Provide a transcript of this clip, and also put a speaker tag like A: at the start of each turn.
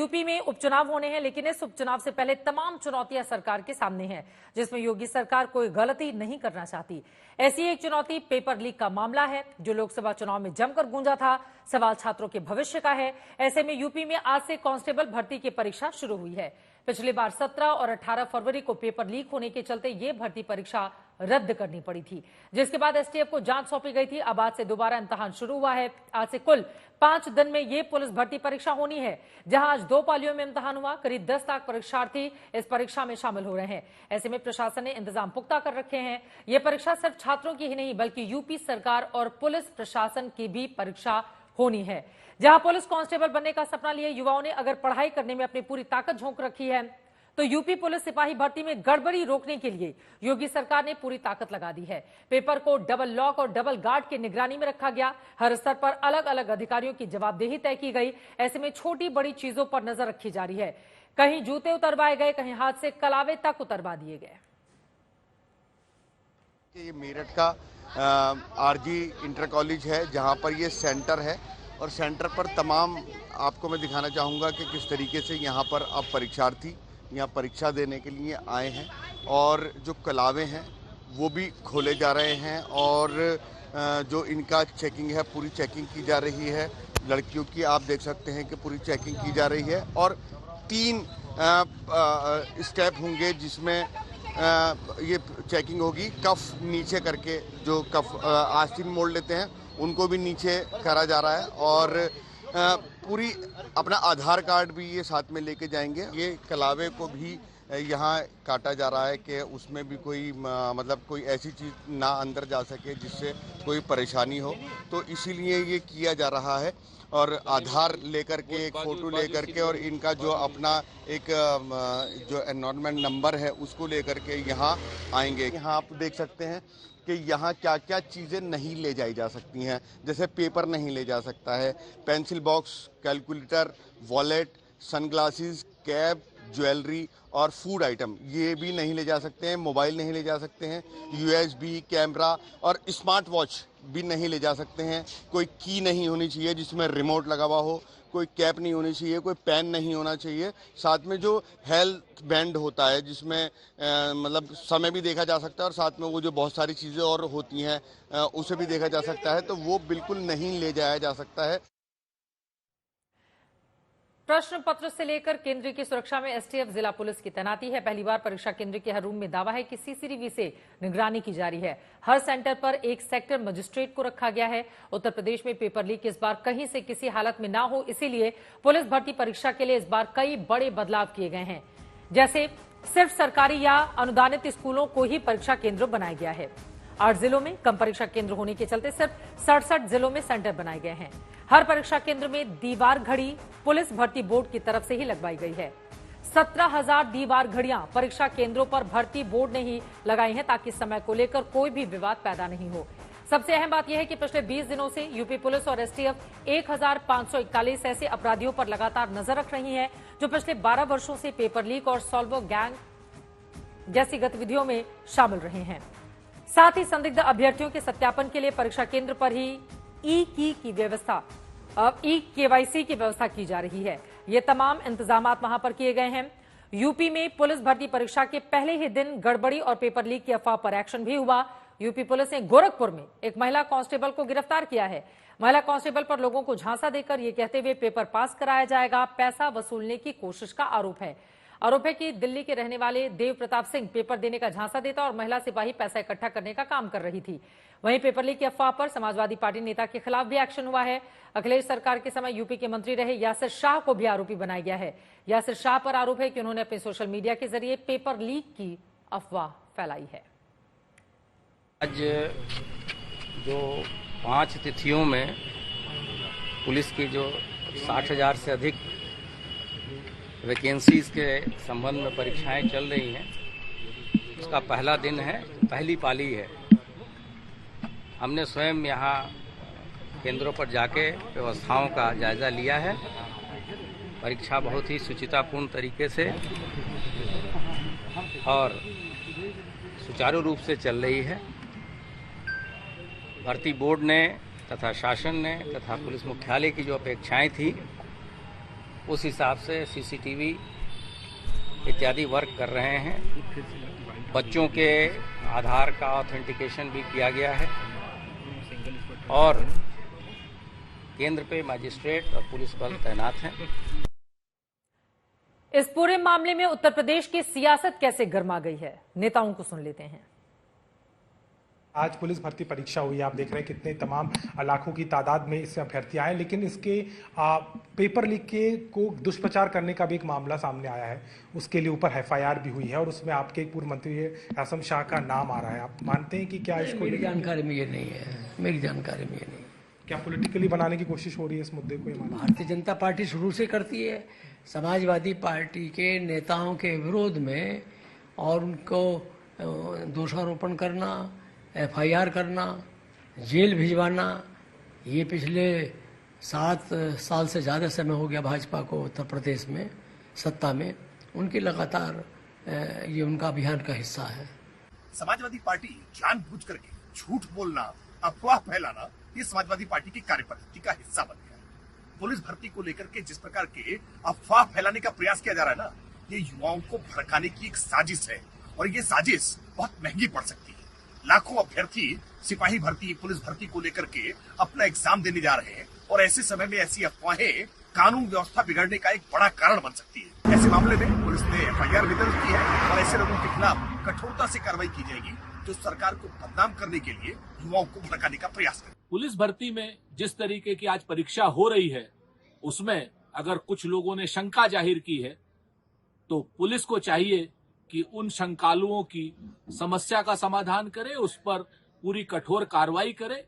A: UP में उपचुनाव होने हैं, लेकिन इस उपचुनाव से पहले तमाम चुनौतियां सरकार के सामने हैं, जिसमें योगी सरकार कोई गलती नहीं करना चाहती। ऐसी एक चुनौती पेपर लीक का मामला है, जो लोकसभा चुनाव में जमकर गूंजा था। सवाल छात्रों के भविष्य का है। ऐसे में यूपी में आज से कांस्टेबल भर्ती की परीक्षा शुरू हुई है। पिछली बार 17 और 18 फरवरी को पेपर लीक होने के चलते ये भर्ती परीक्षा रद्द करनी पड़ी थी, जिसके बाद एसटीएफ को जांच सौंपी गई थी। अब आज से दोबारा इम्तिहान शुरू हुआ है। आज से कुल 5 दिन में ये पुलिस भर्ती परीक्षा होनी है, जहां आज 2 पालियों में इम्तिहान हुआ। करीब 10 लाख परीक्षार्थी इस परीक्षा में शामिल हो रहे हैं। ऐसे में प्रशासन ने इंतजाम पुख्ता कर रखे हैं। ये परीक्षा सिर्फ छात्रों की ही नहीं, बल्कि यूपी सरकार और पुलिस प्रशासन की भी परीक्षा होनी है। जहां पुलिस कांस्टेबल बनने का सपना लिए युवाओं ने अगर पढ़ाई करने में अपनी पूरी ताकत झोंक रखी है, तो यूपी पुलिस सिपाही भर्ती में गड़बड़ी रोकने के लिए योगी सरकार ने पूरी ताकत लगा दी है। पेपर को डबल लॉक और डबल गार्ड की निगरानी में रखा गया। हर स्तर पर अलग अलग अधिकारियों की जवाबदेही तय की गई। ऐसे में छोटी बड़ी चीजों पर नजर रखी जा रही है। कहीं जूते उतरवाए गए, कहीं हाथ से कलावे तक उतरवा दिए गए।
B: ये मेरठ का आरजी इंटर कॉलेज है, जहां पर ये सेंटर है और सेंटर पर तमाम आपको मैं दिखाना चाहूँगा कि किस तरीके से यहाँ पर अब परीक्षार्थी यहाँ परीक्षा देने के लिए आए हैं और जो कलावे हैं वो भी खोले जा रहे हैं और जो इनका चेकिंग है पूरी चेकिंग की जा रही है। लड़कियों की आप देख सकते हैं कि पूरी चेकिंग की जा रही है और 3 स्टेप होंगे जिसमें ये चेकिंग होगी। कफ नीचे करके जो कफ आस्तीन मोड़ लेते हैं उनको भी नीचे करा जा रहा है और पूरी अपना आधार कार्ड भी ये साथ में लेके जाएंगे। ये कलावे को भी यहाँ काटा जा रहा है कि उसमें भी कोई मतलब कोई ऐसी चीज़ ना अंदर जा सके जिससे कोई परेशानी हो, तो इसीलिए ये किया जा रहा है। और आधार लेकर के एक फ़ोटो लेकर के और इनका जो अपना एक जो एनरोलमेंट नंबर है उसको लेकर के यहाँ आएंगे। यहाँ आप देख सकते हैं कि यहाँ क्या क्या चीज़ें नहीं ले जाई जा सकती हैं। जैसे पेपर नहीं ले जा सकता है, pencil box, calculator, wallet, sunglasses, cap, jewellery और फूड आइटम ये भी नहीं ले जा सकते हैं। मोबाइल नहीं ले जा सकते हैं। यूएसबी, कैमरा और स्मार्ट वॉच भी नहीं ले जा सकते हैं। कोई की नहीं होनी चाहिए जिसमें रिमोट लगा हुआ हो, कोई कैप नहीं होनी चाहिए, कोई पेन नहीं होना चाहिए। साथ में जो हेल्थ बैंड होता है जिसमें मतलब समय भी देखा जा सकता है और साथ में वो जो बहुत सारी चीज़ें और होती हैं उसे भी देखा जा सकता है, तो वो बिल्कुल नहीं ले जाया जा सकता है।
A: प्रश्न पत्र से लेकर केंद्र की सुरक्षा में एसटीएफ जिला पुलिस की तैनाती है। पहली बार परीक्षा केंद्र के हर रूम में दावा है कि सीसीटीवी से निगरानी की जा रही है। हर सेंटर पर एक सेक्टर मजिस्ट्रेट को रखा गया है। उत्तर प्रदेश में पेपर लीक इस बार कहीं से किसी हालत में ना हो, इसीलिए पुलिस भर्ती परीक्षा के लिए इस बार कई बड़े बदलाव किए गए हैं। जैसे सिर्फ सरकारी या अनुदानित स्कूलों को ही परीक्षा केंद्र बनाया गया है। 8 जिलों में कम परीक्षा केंद्र होने के चलते सिर्फ 67 जिलों में सेंटर बनाए गए हैं। हर परीक्षा केंद्र में दीवार घड़ी पुलिस भर्ती बोर्ड की तरफ से ही लगवाई गई है। 17,000 दीवार घड़ियां परीक्षा केंद्रों पर भर्ती बोर्ड ने ही लगाई हैं, ताकि समय को लेकर कोई भी विवाद पैदा नहीं हो। सबसे अहम बात यह है कि पिछले 20 दिनों से यूपी पुलिस और एसटीएफ 1541 ऐसे अपराधियों पर लगातार नजर रख रही है, जो पिछले 12 वर्षों से पेपर लीक और सॉल्वो गैंग जैसी गतिविधियों में शामिल रहे हैं। साथ ही संदिग्ध अभ्यर्थियों के सत्यापन के लिए परीक्षा केंद्र पर ही ई-केवाईसी की व्यवस्था की जा रही है। ये तमाम इंतजाम वहां पर किए गए हैं। यूपी में पुलिस भर्ती परीक्षा के पहले ही दिन गड़बड़ी और पेपर लीक की अफवाह पर एक्शन भी हुआ। यूपी पुलिस ने गोरखपुर में एक महिला कांस्टेबल को गिरफ्तार किया है। महिला कांस्टेबल पर लोगों को झांसा देकर ये कहते हुए पेपर पास कराया जाएगा, पैसा वसूलने की कोशिश का आरोप है। आरोप है कि दिल्ली के रहने वाले देव प्रताप सिंह पेपर देने का झांसा देता और महिला सिपाही पैसा इकट्ठा करने का काम कर रही थी। वहीं पेपर लीक की अफवाह पर समाजवादी पार्टी नेता के खिलाफ भी एक्शन हुआ है। अखिलेश सरकार के समय यूपी के मंत्री रहे यासिर शाह को भी आरोपी बनाया गया है। यासिर शाह पर आरोप है कि उन्होंने अपने सोशल मीडिया के जरिए पेपर लीक की अफवाह फैलाई है।
C: आज जो 5 तिथियों में पुलिस की जो 60,000 से अधिक वैकेंसीज के संबंध में परीक्षाएं चल रही हैं, उसका पहला दिन है, पहली पाली है। हमने स्वयं यहाँ केंद्रों पर जाके व्यवस्थाओं का जायजा लिया है। परीक्षा बहुत ही सुचितापूर्ण तरीके से और सुचारू रूप से चल रही है। भर्ती बोर्ड ने तथा शासन ने तथा पुलिस मुख्यालय की जो अपेक्षाएं थी उस हिसाब से सीसीटीवी इत्यादि वर्क कर रहे हैं। बच्चों के आधार का ऑथेंटिकेशन भी किया गया है और केंद्र पे मजिस्ट्रेट और पुलिस बल तैनात हैं।
A: इस पूरे मामले में उत्तर प्रदेश की सियासत कैसे गर्मा गई है, नेताओं को सुन लेते हैं।
D: आज पुलिस भर्ती परीक्षा हुई, आप देख रहे हैं कितने तमाम लाखों की तादाद में इससे अभ्यर्थी आए, लेकिन इसके पेपर लीक के को दुष्प्रचार करने का भी एक मामला सामने आया है। उसके लिए ऊपर एफआईआर भी हुई है और उसमें आपके एक पूर्व मंत्री आसम शाह का नाम आ रहा है। आप मानते हैं कि क्या इसको?
E: मेरी जानकारी में ये नहीं है, मेरी जानकारी में ये नहीं।
D: क्या पॉलिटिकली बनाने की कोशिश हो रही है इस मुद्दे को?
E: भारतीय जनता पार्टी शुरू से करती है समाजवादी पार्टी के नेताओं के विरोध में, और उनको दोषारोपण करना, एफआईआर करना, जेल भिजवाना। ये पिछले 7 साल से ज़्यादा समय हो गया भाजपा को उत्तर प्रदेश में सत्ता में, उनकी लगातार ये उनका अभियान का हिस्सा है।
F: समाजवादी पार्टी जानबूझ करके झूठ बोलना, अफवाह फैलाना, ये समाजवादी पार्टी की कार्यपद्धति का हिस्सा बन गया है। पुलिस भर्ती को लेकर के जिस प्रकार के अफवाह फैलाने का प्रयास किया जा रहा है ना, ये युवाओं को भड़काने की एक साजिश है और ये साजिश बहुत महंगी पड़ सकती है। लाखों अभ्यर्थी सिपाही भर्ती, पुलिस भर्ती को लेकर के अपना एग्जाम देने जा रहे हैं और ऐसे समय में ऐसी अफवाहें कानून व्यवस्था बिगड़ने का एक बड़ा कारण बन सकती है। ऐसे मामले में पुलिस ने एफआईआर भी दर्ज की है और ऐसे लोगों के खिलाफ कठोरता से कार्रवाई की जाएगी जो सरकार को बदनाम करने के लिए युवाओं को भड़काने का प्रयास करें।
G: पुलिस भर्ती में जिस तरीके की आज परीक्षा हो रही है, उसमें अगर कुछ लोगों ने शंका जाहिर की है तो पुलिस को चाहिए कि उन शंकालुओं की समस्या का समाधान करे, उस पर पूरी कठोर कार्रवाई करे